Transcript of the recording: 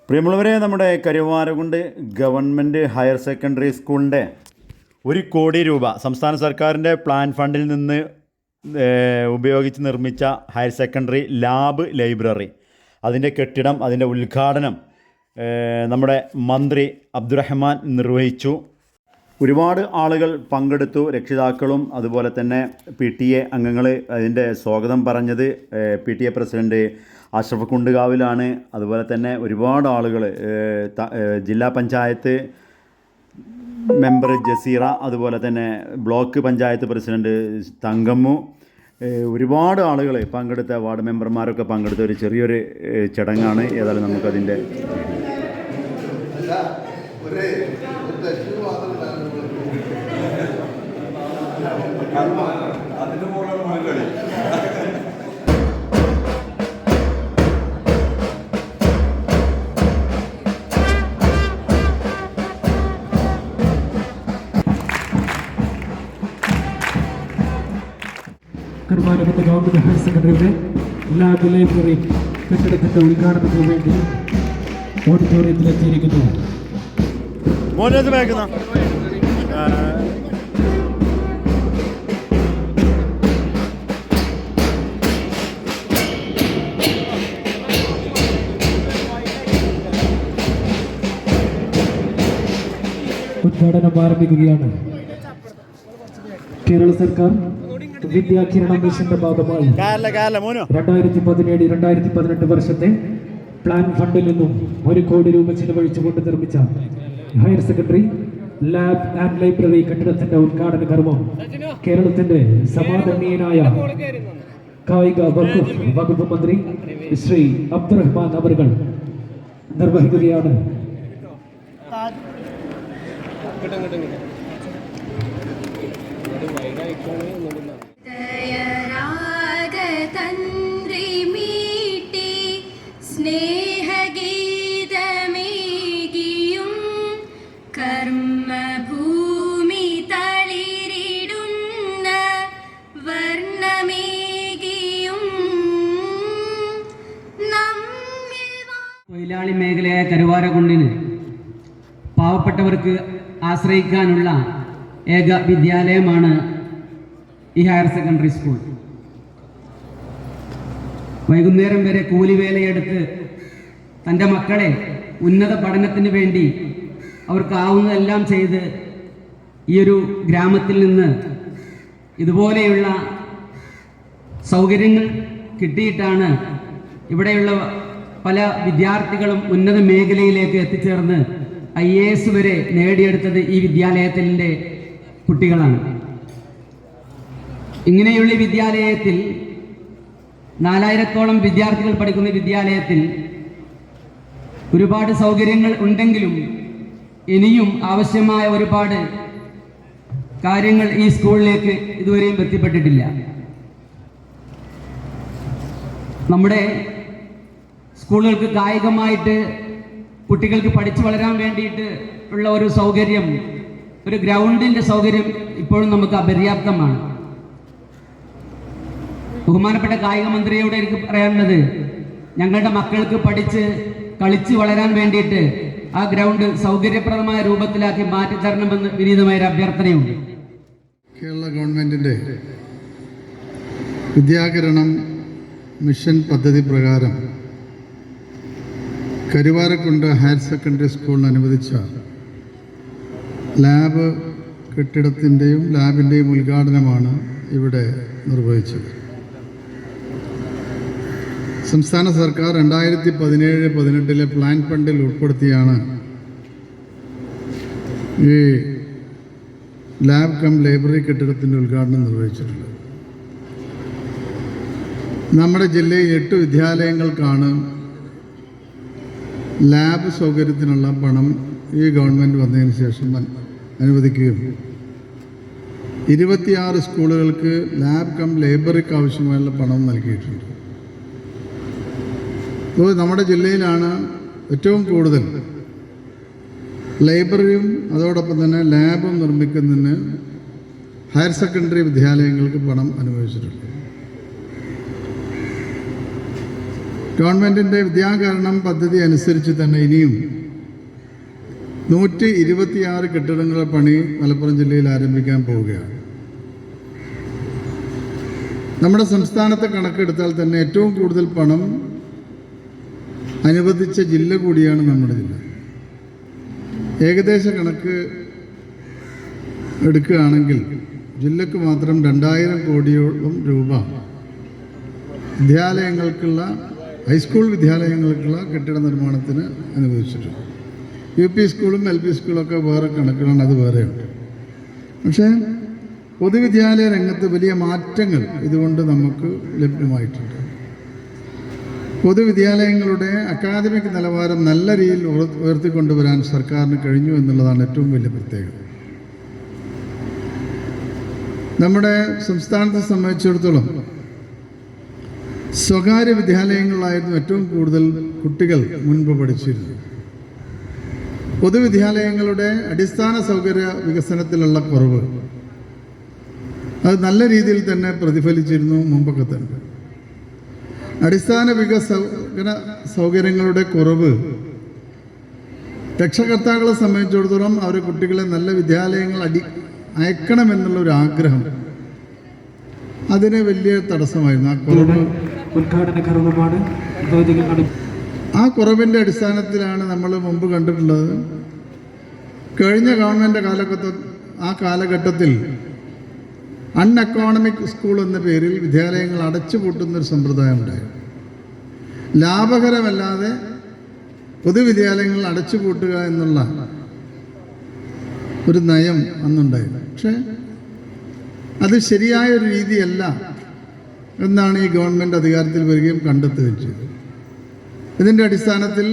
പ്രിയമുള്ളവരെ, നമ്മുടെ Karuvarakundu government higher secondary സ്കൂളിൻ്റെ 1 കോടി രൂപ സംസ്ഥാന സർക്കാരിൻ്റെ പ്ലാൻ ഫണ്ടിൽ നിന്ന് ഉപയോഗിച്ച് നിർമ്മിച്ച ഹയർ സെക്കൻഡറി ലാബ് ലൈബ്രറി, അതിൻ്റെ കെട്ടിടം, അതിൻ്റെ ഉദ്ഘാടനം നമ്മുടെ മന്ത്രി അബ്ദുറഹ്മാൻ നിർവഹിച്ചു. ഒരുപാട് ആളുകൾ പങ്കെടുത്തു, രക്ഷിതാക്കളും അതുപോലെ തന്നെ PTA അംഗങ്ങൾ. അതിൻ്റെ സ്വാഗതം പറഞ്ഞത് PTA പ്രസിഡൻറ്റ് അഷ്റഫ് കുണ്ടുകാവിലാണ്. അതുപോലെ തന്നെ ഒരുപാട് ആളുകൾ, ജില്ലാ പഞ്ചായത്ത് മെമ്പർ ജസീറ, അതുപോലെ തന്നെ ബ്ലോക്ക് പഞ്ചായത്ത് പ്രസിഡൻറ്റ് തങ്കമ്മു, ഒരുപാട് ആളുകൾ പങ്കെടുത്ത, വാർഡ് മെമ്പർമാരൊക്കെ പങ്കെടുത്ത ഒരു ചെറിയൊരു ചടങ്ങാണ്. ഏതായാലും നമുക്കതിൻ്റെ കരുവാരകുണ്ട് ഗവൺമെന്റ് ഹയർ സെക്കൻഡറിയുടെ ലാബ് ലൈബ്രറി കെട്ടിടത്തിന്റെ ഉദ്ഘാടനത്തിന് വേണ്ടി ഓഡിറ്റോറിയത്തിലെത്തിയിരിക്കുന്നു. ഉദ്ഘാടനം ആരംഭിക്കുകയാണ്. കേരള സർക്കാർ വിദ്യാകിരണം മിഷന്റെ ഭാഗമായി 2017-2018 വർഷത്തെ പ്ലാൻ ഫണ്ടിൽ നിന്നും 1 കോടി രൂപ ചിലവഴിച്ചുകൊണ്ട് നിർമ്മിച്ച higher secondary lab and library കെട്ടിടത്തിന്റെ ഉദ്ഘാടന കർമ്മം കേരളത്തിന്റെ സമാദരണീയനായ കായിക വകുപ്പ് മന്ത്രി ശ്രീ അബ്ദുറഹ്മാൻ അവർകൾ നിർവഹിക്കുകയാണ്. സ്നേഹഗീതമേകിയും കർമ്മഭൂമി തളിരിടുന്ന വർണ്ണമേകിയും തൊഴിലാളി മേഖലയായ കരുവാരകുണ്ടിന് പാവപ്പെട്ടവർക്ക് ആശ്രയിക്കാനുള്ള ഏക വിദ്യാലയമാണ് ഈ ഹയർ സെക്കൻഡറി സ്കൂൾ. വൈകുന്നേരം വരെ കൂലിവേലയെടുത്ത് തൻ്റെ മക്കളെ ഉന്നത പഠനത്തിന് വേണ്ടി അവർക്കാവുന്നതെല്ലാം ചെയ്ത് ഈ ഒരു ഗ്രാമത്തിൽ നിന്ന് ഇതുപോലെയുള്ള സൗകര്യങ്ങൾ കിട്ടിയിട്ടാണ് ഇവിടെയുള്ള പല വിദ്യാർത്ഥികളും ഉന്നത മേഖലയിലേക്ക് എത്തിച്ചേർന്ന് IAS വരെ നേടിയെടുത്തത് ഈ വിദ്യാലയത്തിൻ്റെ കുട്ടികളാണ്. ഇങ്ങനെയുള്ള വിദ്യാലയത്തിൽ 4000-ഓളം വിദ്യാർത്ഥികൾ പഠിക്കുന്ന വിദ്യാലയത്തിൽ ഒരുപാട് സൗകര്യങ്ങൾ ഉണ്ടെങ്കിലും ഇനിയും ആവശ്യമായ ഒരുപാട് കാര്യങ്ങൾ ഈ സ്കൂളിലേക്ക് ഇതുവരെയും എത്തിപ്പെട്ടിട്ടില്ല. നമ്മുടെ സ്കൂളുകൾക്ക് കായികമായിട്ട് കുട്ടികൾക്ക് പഠിച്ചു വളരാൻ വേണ്ടിയിട്ട് ഉള്ള ഒരു സൗകര്യം, ഒരു ഗ്രൗണ്ടിൻ്റെ സൗകര്യം ഇപ്പോഴും നമുക്ക് അപര്യാപ്തമാണ്. ബഹുമാനപ്പെട്ട കായിക മന്ത്രിയോട് എനിക്ക് പറയാനുള്ളത്, ഞങ്ങളുടെ മക്കൾക്ക് പഠിച്ച് കളിച്ച് വളരാൻ വേണ്ടിയിട്ട് ആ ഗ്രൗണ്ട് സൗകര്യപ്രദമായ രൂപത്തിലാക്കി മാറ്റിത്തരണമെന്ന് വിനീതമായൊരു അഭ്യർത്ഥനയുണ്ട്. കേരള ഗവൺമെൻറ്റിൻ്റെ വിദ്യാകിരണം മിഷൻ പദ്ധതി പ്രകാരം കരുവാരക്കുണ്ട് ഹയർ സെക്കൻഡറി സ്കൂളിന് അനുവദിച്ച ലാബ് കെട്ടിടത്തിൻ്റെയും ലാബിൻ്റെയും ഉദ്ഘാടനമാണ് ഇവിടെ നിർവഹിച്ചത്. സംസ്ഥാന സർക്കാർ 2017-18 പ്ലാൻ ഫണ്ടിൽ ഉൾപ്പെടുത്തിയാണ് ഈ ലാബ് കം ലൈബ്രറി കെട്ടിടത്തിൻ്റെ ഉദ്ഘാടനം നിർവഹിച്ചിട്ടുള്ളത്. നമ്മുടെ ജില്ലയിൽ 8 വിദ്യാലയങ്ങൾക്കാണ് ലാബ് സൗകര്യത്തിനുള്ള പണം ഈ ഗവൺമെൻറ് വന്നതിന് ശേഷം അനുവദിക്കുകയും 26 സ്കൂളുകൾക്ക് ലാബ് കം ലൈബ്രറിക്ക് ആവശ്യമായുള്ള പണം നൽകിയിട്ടുണ്ട്. അപ്പോൾ നമ്മുടെ ജില്ലയിലാണ് ഏറ്റവും കൂടുതൽ ലൈബ്രറിയും അതോടൊപ്പം തന്നെ ലാബും നിർമ്മിക്കുന്നതിന് ഹയർ സെക്കൻഡറി വിദ്യാലയങ്ങൾക്ക് പണം അനുവദിച്ചിട്ടുണ്ട്. ഗവൺമെൻറ്റിൻ്റെ വിദ്യാകരണം പദ്ധതി അനുസരിച്ച് തന്നെ ഇനിയും 126 കെട്ടിടങ്ങളുടെ പണി മലപ്പുറം ജില്ലയിൽ ആരംഭിക്കാൻ പോവുകയാണ്. നമ്മുടെ സംസ്ഥാനത്തെ കണക്കെടുത്താൽ തന്നെ ഏറ്റവും കൂടുതൽ പണം അനുവദിച്ച ജില്ല കൂടിയാണ് നമ്മുടെ ജില്ല. ഏകദേശ കണക്ക് എടുക്കുകയാണെങ്കിൽ ജില്ലക്ക് മാത്രം 2000 കോടിയോളം രൂപ വിദ്യാലയങ്ങൾക്കുള്ള ഹൈസ്കൂൾ വിദ്യാലയങ്ങൾക്കുള്ള കെട്ടിട നിർമ്മാണത്തിന് അനുവദിച്ചിട്ടുണ്ട്. UP സ്കൂളും LP സ്കൂളൊക്കെ വേറെ കണക്കുകളാണ്, അത് വേറെയുണ്ട്. പക്ഷേ പൊതുവിദ്യാലയ രംഗത്ത് വലിയ മാറ്റങ്ങൾ ഇതുകൊണ്ട് നമുക്ക് ലഭ്യമായിട്ടുണ്ട്. പൊതുവിദ്യാലയങ്ങളുടെ അക്കാദമിക് നിലവാരം നല്ല രീതിയിൽ ഉയർത്തിക്കൊണ്ടുവരാൻ സർക്കാരിന് കഴിഞ്ഞു എന്നുള്ളതാണ് ഏറ്റവും വലിയ പ്രത്യേകത. നമ്മുടെ സംസ്ഥാനത്തെ സംബന്ധിച്ചിടത്തോളം സ്വകാര്യ വിദ്യാലയങ്ങളിലായിരുന്നു ഏറ്റവും കൂടുതൽ കുട്ടികൾ മുൻപ് പഠിച്ചിരുന്നത്. പൊതുവിദ്യാലയങ്ങളുടെ അടിസ്ഥാന സൗകര്യ വികസനത്തിലുള്ള കുറവ് അത് നല്ല രീതിയിൽ തന്നെ പ്രതിഫലിച്ചിരുന്നു മുമ്പൊക്കെ തന്നെ. അടിസ്ഥാന വികസന സൗകര്യങ്ങളുടെ കുറവ് രക്ഷകർത്താക്കളെ സംബന്ധിച്ചിടത്തോളം അവരുടെ കുട്ടികളെ നല്ല വിദ്യാലയങ്ങൾ അയക്കണമെന്നുള്ളൊരു ആഗ്രഹം അതിന് വലിയ തടസ്സമായിരുന്നു. ആ കുറവ് ഉദ്ഘാടന കർമ്മമാണ്. ആ കുറവിൻ്റെ അടിസ്ഥാനത്തിലാണ് നമ്മൾ മുമ്പ് കണ്ടിട്ടുള്ളത്. കഴിഞ്ഞ ഗവൺമെൻറ് കാലഘട്ടത്തിൽ അൺഎക്കോണമിക് സ്കൂൾ എന്ന പേരിൽ വിദ്യാലയങ്ങൾ അടച്ചുപൂട്ടുന്നൊരു സമ്പ്രദായം ഉണ്ടായിരുന്നു. ലാഭകരമല്ലാതെ പൊതുവിദ്യാലയങ്ങൾ അടച്ചുപൂട്ടുക എന്നുള്ള ഒരു നയം അന്നുണ്ടായിരുന്നു. പക്ഷേ അത് ശരിയായൊരു രീതിയല്ല എന്നാണ് ഈ ഗവൺമെൻറ് അധികാരത്തിൽ വരികയും കണ്ടെത്തുകയും ചെയ്തത്. ഇതിൻ്റെ അടിസ്ഥാനത്തിൽ